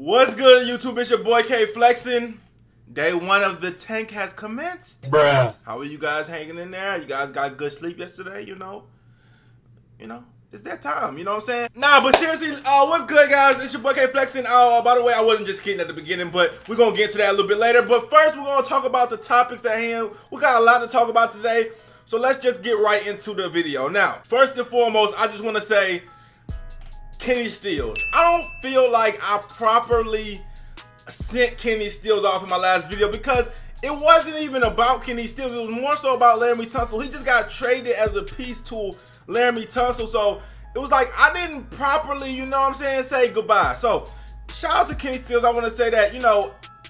What's good, YouTube? It's your boy K Flexin'. Day one of the tank has commenced. Bruh. How are you guys hanging in there? You guys got good sleep yesterday, you know? It's that time, you know what I'm saying? Nah, but seriously, what's good, guys? It's your boy K Flexin'. By the way, I wasn't just kidding at the beginning, but we're going to get to that a little bit later. But first, we're going to talk about the topics at hand. We got a lot to talk about today, so let's just get right into the video. Now, first and foremost, I just want to say, Kenny Stills. I don't feel like I properly sent Kenny Stills off in my last video because it wasn't even about Kenny Stills. It was more so about Laremy Tunsil. He just got traded as a piece to Laremy Tunsil. So it was like I didn't properly, you know what I'm saying, say goodbye. So shout out to Kenny Stills. I want to say that,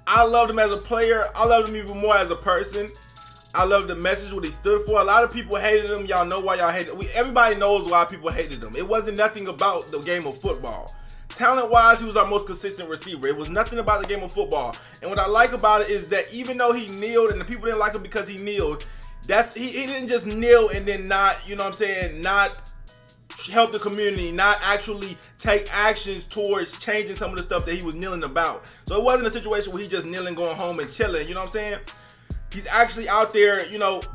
I loved him as a player. I loved him even more as a person. I love the message, what he stood for. A lot of people hated him. Y'all know why y'all hated him. Everybody knows why people hated him. It wasn't nothing about the game of football. Talent-wise, he was our most consistent receiver. It was nothing about the game of football. And what I like about it is that even though he kneeled and the people didn't like him because he kneeled, he didn't just kneel and then not, not help the community, not actually take actions towards changing some of the stuff that he was kneeling about. So it wasn't a situation where he just kneeling, going home and chilling, you know what I'm saying? He's actually out there,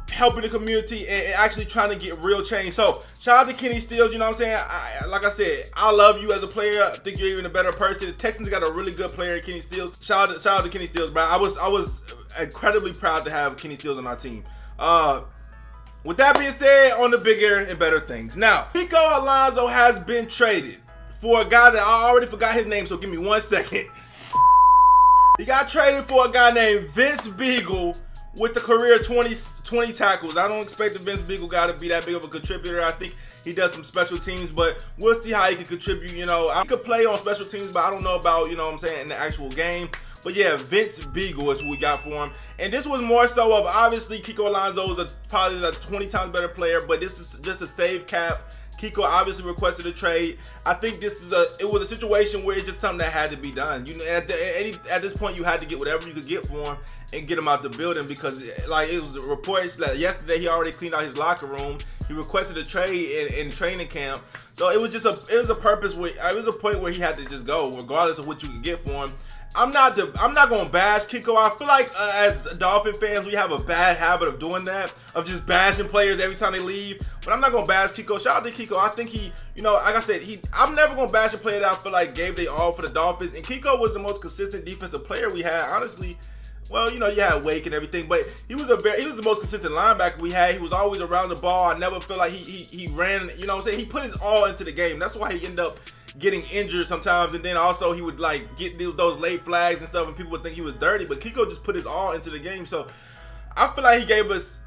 helping the community and actually trying to get real change. So, shout out to Kenny Stills, you know what I'm saying? Like I said, I love you as a player. I think you're even a better person. The Texans got a really good player in Kenny Stills. Shout out to Kenny Stills, bro. I was incredibly proud to have Kenny Stills on our team. With that being said, on the bigger and better things. Now, Kiko Alonso has been traded for a guy that I already forgot his name, so give me 1 second. He got traded for a guy named Vince Beagle, with the career 20 tackles. I don't expect the Vince Beagle guy to be that big of a contributor. I think he does some special teams, but we'll see how he can contribute. I could play on special teams, but I don't know about, in the actual game. But yeah, Vince Beagle is who we got for him. And this was more so of, obviously, Kiko Alonso is probably a 20 times better player, but this is just a save cap. Kiko obviously requested a trade. I think it was a situation where it's just something that had to be done. At this point, you had to get whatever you could get for him and get him out the building because, it was reports that yesterday he already cleaned out his locker room. He requested a trade in training camp, so it was a purpose where it was a point where he had to just go, regardless of what you could get for him. I'm not gonna bash Kiko. I feel like as Dolphin fans, we have a bad habit of doing that, of just bashing players every time they leave. But I'm not gonna bash Kiko. Shout out to Kiko. I think he, like I said, I'm never gonna bash a player that I feel like gave they all for the Dolphins. And Kiko was the most consistent defensive player we had, honestly. Well, you had Wake and everything, but he was the most consistent linebacker we had. He was always around the ball. I never felt like he ran, he put his all into the game. That's why he ended up getting injured sometimes, and then also he would get those late flags and stuff, and people would think he was dirty. But Kiko just put his all into the game, so I feel like he gave us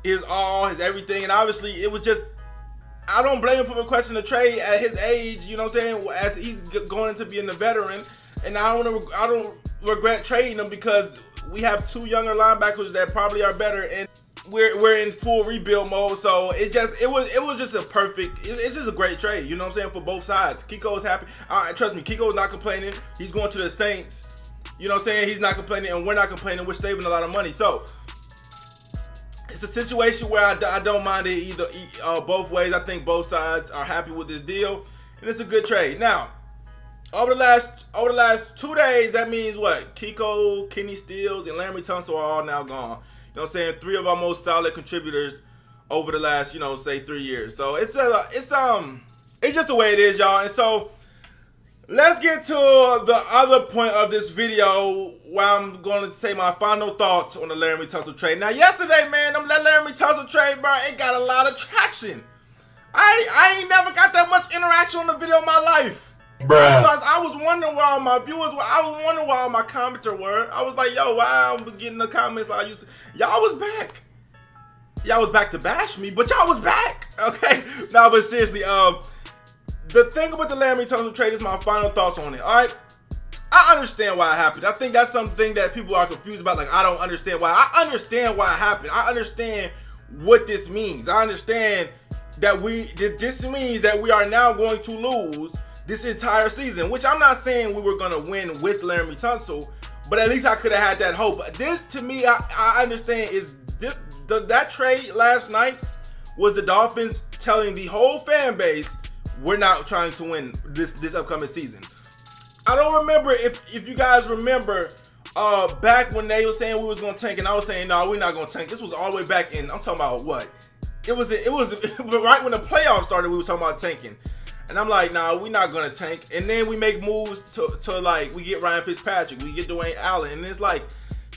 his all, his everything, and obviously it was just. I don't blame him for requesting a trade at his age, you know what I'm saying? As he's going into being a veteran, and I don't regret trading him because we have two younger linebackers that probably are better, and we're in full rebuild mode. So it was just a perfect. It's just a great trade, you know what I'm saying, for both sides. Kiko is happy. Trust me, Kiko is not complaining. He's going to the Saints. You know what I'm saying? He's not complaining, and we're not complaining. We're saving a lot of money. So it's a situation where I don't mind it both ways. I think both sides are happy with this deal, and it's a good trade. Now, over the last 2 days, that means what? Kiko, Kenny Stills, and Laremy Tunsil are all now gone. You know what I'm saying? 3 of our most solid contributors over the last, say 3 years. So it's just the way it is, y'all. And so let's get to the other point of this video where I'm going to say my final thoughts on the Laremy Tunsil trade. Now, yesterday, man, that Laremy Tunsil trade, bro, it got a lot of traction. I ain't never got that much interaction on the video in my life. Bruh. I was wondering where all my viewers were. I was wondering where all my commenters were. I was like, yo, why I'm getting the comments like I used to. Y'all was back. Y'all was back to bash me, but y'all was back. Okay? No, but seriously, the thing about the Laremy Tunsil trade is my final thoughts on it. Alright? I understand why it happened. I think that's something that people are confused about. Like, I don't understand why. I understand why it happened. I understand what this means. I understand that this means that we are now going to lose this entire season, which I'm not saying we were gonna win with Laremy Tunsil, but at least I could have had that hope. This, to me, I understand is that trade last night was the Dolphins telling the whole fan base we're not trying to win this upcoming season. I don't remember if you guys remember back when they were saying we was gonna tank, and I was saying no, we're not gonna tank. This was all the way back in. I'm talking about what? It was right when the playoffs started. We was talking about tanking, and I'm like, nah, we're not gonna tank. And then we make moves to like we get Ryan Fitzpatrick, we get Dwayne Allen, and it's like,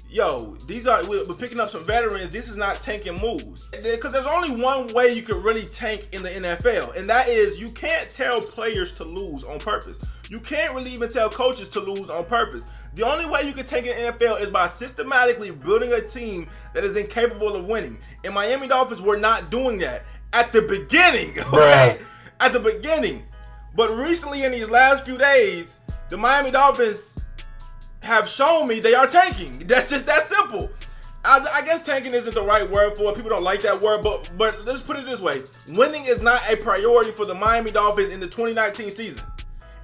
yo, we're picking up some veterans. This is not tanking moves, because there's only one way you can really tank in the NFL, and that is you can't tell players to lose on purpose. You can't really even tell coaches to lose on purpose. The only way you can tank in the NFL is by systematically building a team that is incapable of winning. And Miami Dolphins were not doing that at the beginning, okay? At the beginning. But recently, in these last few days, the Miami Dolphins have shown me they are tanking. That's just that simple. I guess tanking isn't the right word for it. People don't like that word, but let's put it this way. Winning is not a priority for the Miami Dolphins in the 2019 season.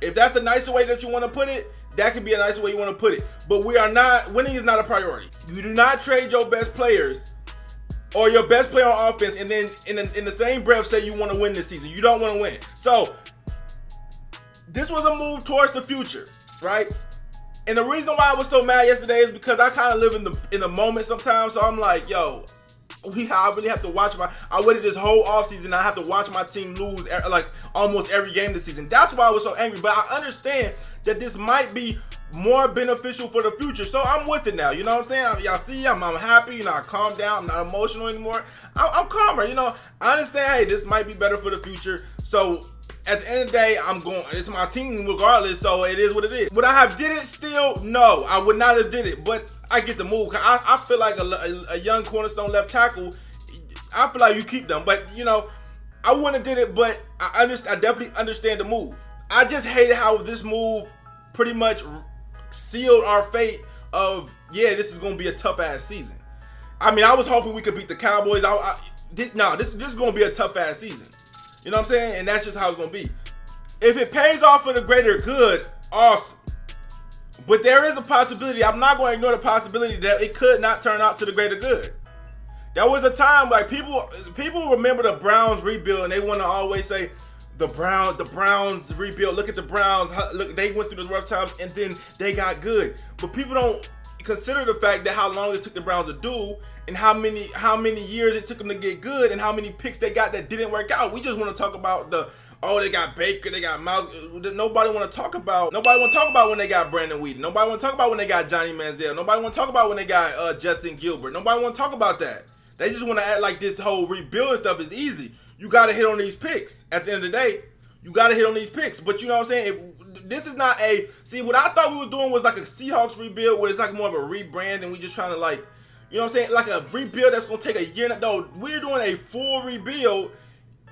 If that's a nicer way that you want to put it, that could be a nicer way you want to put it. But winning is not a priority. You do not trade your best players or your best player on offense and then in the same breath say you want to win this season. You don't want to win. So this was a move towards the future, right? And the reason why I was so mad yesterday is because I kind of live in the moment sometimes. So I'm like, yo, I really have to watch I waited this whole offseason. I have to watch my team lose like almost every game this season. That's why I was so angry. But I understand that this might be more beneficial for the future. So I'm with it now. You know what I'm saying? Y'all see, I'm happy. You know, I calmed down. I'm not emotional anymore. I'm calmer. You know, I understand, hey, this might be better for the future. So at the end of the day, it's my team regardless, so it is what it is. Would I have did it still? No, I would not have did it, but I get the move. I feel like a young cornerstone left tackle, I feel like you keep them, but you know, I wouldn't have did it, but I definitely understand the move. I just hated how this move pretty much sealed our fate of, yeah, this is going to be a tough ass season. I mean, I was hoping we could beat the Cowboys. This is going to be a tough ass season. You know what I'm saying? And that's just how it's going to be. If it pays off for the greater good, awesome. But there is a possibility. I'm not going to ignore the possibility that it could not turn out to the greater good. There was a time like people remember the Browns rebuild and they want to always say the Browns rebuild. Look at the Browns. Look, they went through the rough times and then they got good. But people don't consider the fact that how long it took the Browns to do, and how many years it took them to get good, and how many picks they got that didn't work out. We just want to talk about they got Baker, they got Miles. Nobody want to talk about when they got Brandon Whedon. Nobody want to talk about when they got Johnny Manziel. Nobody want to talk about when they got Justin Gilbert. Nobody want to talk about that. They just want to act like this whole rebuilding stuff is easy. You got to hit on these picks. At the end of the day, you got to hit on these picks. But you know what I'm saying? This is not what I thought we was doing was like a Seahawks rebuild where it's like more of a rebrand and we just trying to like, you know what I'm saying? Like a rebuild that's going to take a year. No, we're doing a full rebuild.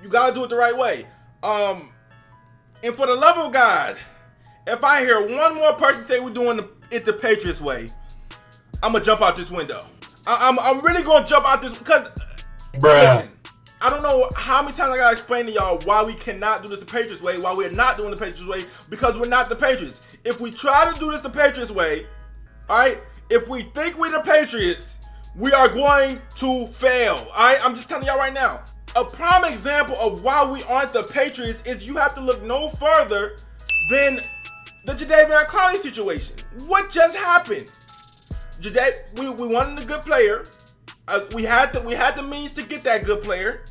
You got to do it the right way. And for the love of God, if I hear one more person say we're doing it the Patriots way, I'm going to jump out this window. I'm really going to jump out this because, listen, I don't know how many times I got to explain to y'all why we cannot do this the Patriots way, why we're not doing the Patriots way, because we're not the Patriots. If we try to do this the Patriots way, all right, if we think we're the Patriots, we are going to fail, all right? I'm just telling y'all right now. A prime example of why we aren't the Patriots is you have to look no further than the Jadeveon Clowney situation. What just happened? We wanted a good player. We had the means to get that good player.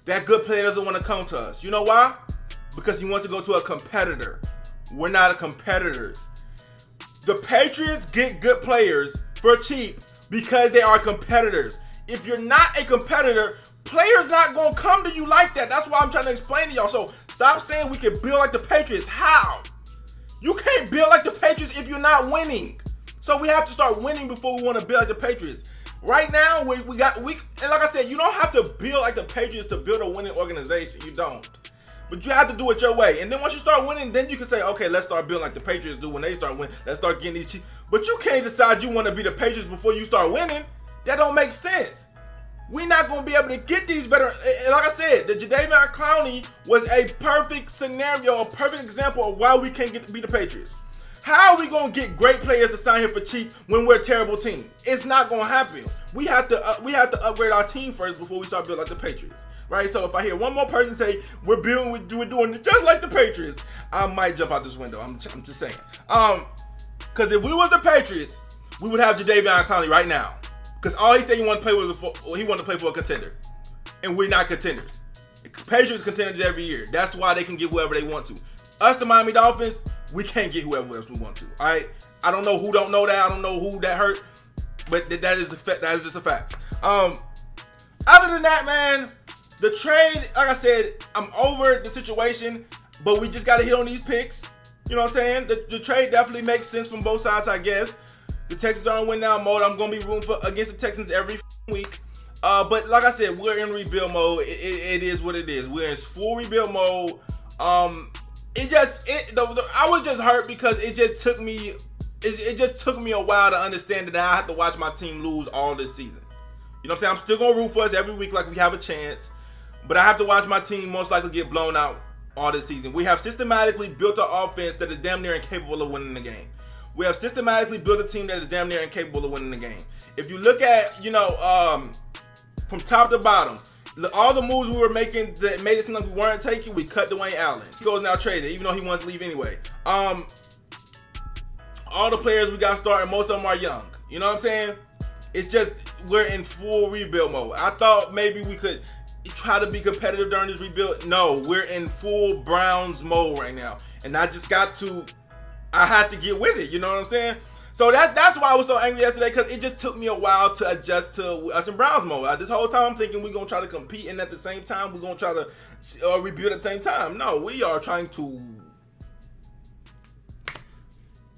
That good player doesn't want to come to us. You know why? Because he wants to go to a competitor. We're not competitors. The Patriots get good players for cheap because they are competitors. If you're not a competitor, players not going to come to you like that. That's why I'm trying to explain to y'all. So stop saying we can build like the Patriots. How? You can't build like the Patriots if you're not winning. So we have to start winning before we want to build like the Patriots. Right now, and like I said, you don't have to build like the Patriots to build a winning organization. You don't. But you have to do it your way. And then once you start winning, then you can say, okay, let's start building like the Patriots do when they start winning. Let's start getting these cheap. But you can't decide you want to be the Patriots before you start winning. That don't make sense. We're not going to be able to get these veterans. And like I said, the Jadeveon Clowney was a perfect scenario, a perfect example of why we can't be the Patriots. How are we going to get great players to sign here for cheap when we're a terrible team? It's not going to happen. We have to upgrade our team first before we start building like the Patriots. right? So if I hear one more person say we're doing it just like the Patriots, I might jump out this window. I'm just saying. Because if we was the Patriots, we would have Jadeveon Clowney right now. Because all he said he wanted to play for a contender, and we're not contenders. Patriots contenders every year. That's why they can get whoever they want to. Us, the Miami Dolphins, we can't get whoever else we want to. All right. I don't know who don't know that. I don't know who that hurt, but that is just the facts. Other than that, man, the trade, like I said, I'm over the situation, but we just got to hit on these picks. You know what I'm saying? The trade definitely makes sense from both sides, I guess. The Texans are in win-now mode. I'm going to be rooting against the Texans every week. But like I said, we're in rebuild mode. It is what it is. We're in full rebuild mode. I was just hurt because it just took me a while to understand that I have to watch my team lose all this season. You know what I'm saying? I'm still gonna root for us every week like we have a chance, but I have to watch my team most likely get blown out all this season. We have systematically built an offense that is damn near incapable of winning the game. We have systematically built a team that is damn near incapable of winning the game. If you look at, from top to bottom, all the moves we were making that made it seem like we weren't taking, we cut Dwayne Allen. He goes now traded, even though he wanted to leave anyway. All the players we got starting, most of them are young. You know what I'm saying? It's just, we're in full rebuild mode. I thought maybe we could try to be competitive during this rebuild. No, we're in full Browns mode right now. And I had to get with it. You know what I'm saying? So that's why I was so angry yesterday, because it just took me a while to adjust to us in Browns mode. This whole time I'm thinking we're going to try to compete, and at the same time we're going to try to rebuild at the same time. No, we are trying to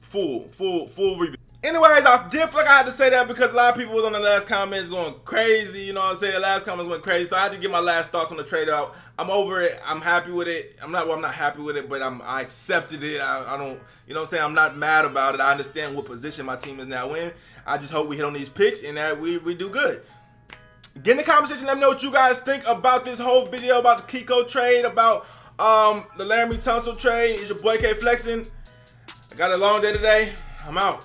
full rebuild. Anyways, I did feel like I had to say that because a lot of people was on the last comments going crazy. You know what I'm saying? The last comments went crazy, so I had to get my last thoughts on the trade out. I'm over it. I'm happy with it. I'm not happy with it, but I accepted it. I don't, you know what I'm saying? I'm not mad about it. I understand what position my team is now in. I just hope we hit on these picks and that we do good. Get in the comment section. Let me know what you guys think about this whole video, about the Kiko trade, about the Laremy Tunsil trade. It's your boy K Flexing. I got a long day today. I'm out.